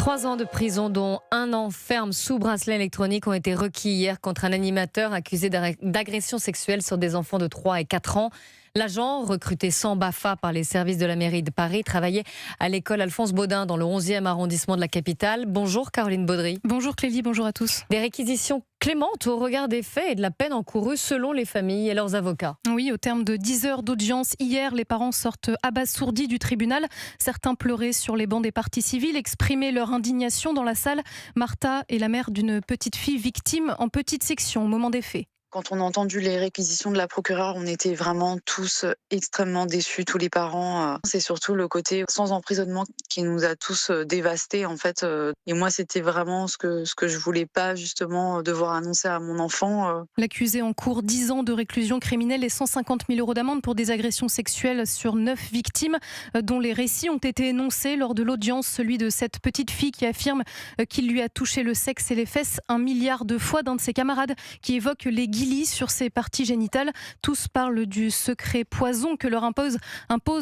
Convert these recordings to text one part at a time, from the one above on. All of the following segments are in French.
3 ans de prison, dont 1 an ferme sous bracelet électronique, ont été requis hier contre un animateur accusé d'agression sexuelle sur des enfants de 3 et 4 ans. L'agent, recruté sans BAFA par les services de la mairie de Paris, travaillait à l'école Alphonse Baudin dans le 11e arrondissement de la capitale. Bonjour Caroline Baudry. Bonjour Clélie, bonjour à tous. Des réquisitions clémentes au regard des faits et de la peine encourue selon les familles et leurs avocats. Oui, au terme de 10 heures d'audience hier, les parents sortent abasourdis du tribunal. Certains pleuraient sur les bancs des parties civiles, exprimaient leur indignation dans la salle. Martha est la mère d'une petite fille victime en petite section au moment des faits. Quand on a entendu les réquisitions de la procureure, on était vraiment tous extrêmement déçus, tous les parents. C'est surtout le côté sans emprisonnement qui nous a tous dévastés, en fait. Et moi, c'était vraiment ce que je voulais pas, justement, devoir annoncer à mon enfant. L'accusé encourt 10 ans de réclusion criminelle et 150 000 € d'amende pour des agressions sexuelles sur 9 victimes, dont les récits ont été énoncés lors de l'audience. Celui de cette petite fille qui affirme qu'il lui a touché le sexe et les fesses 1 milliard de fois, d'un de ses camarades qui évoque les guillis sur ses parties génitales. Tous parlent du secret poison que leur impose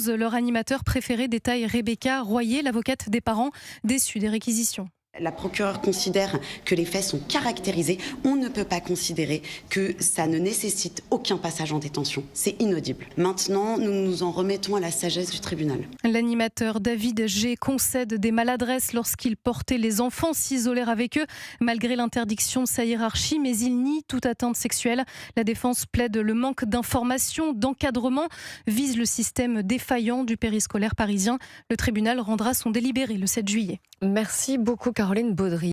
leur animateur préféré, détaille Rebecca Royer, l'avocate des parents déçus des réquisitions. La procureure considère que les faits sont caractérisés. On ne peut pas considérer que ça ne nécessite aucun passage en détention. C'est inaudible. Maintenant, nous nous en remettons à la sagesse du tribunal. L'animateur David G concède des maladresses lorsqu'il portait les enfants s'isoler avec eux. Malgré l'interdiction de sa hiérarchie, mais il nie toute atteinte sexuelle. La défense plaide le manque d'information, d'encadrement, vise le système défaillant du périscolaire parisien. Le tribunal rendra son délibéré le 7 juillet. Merci beaucoup Caroline Baudry.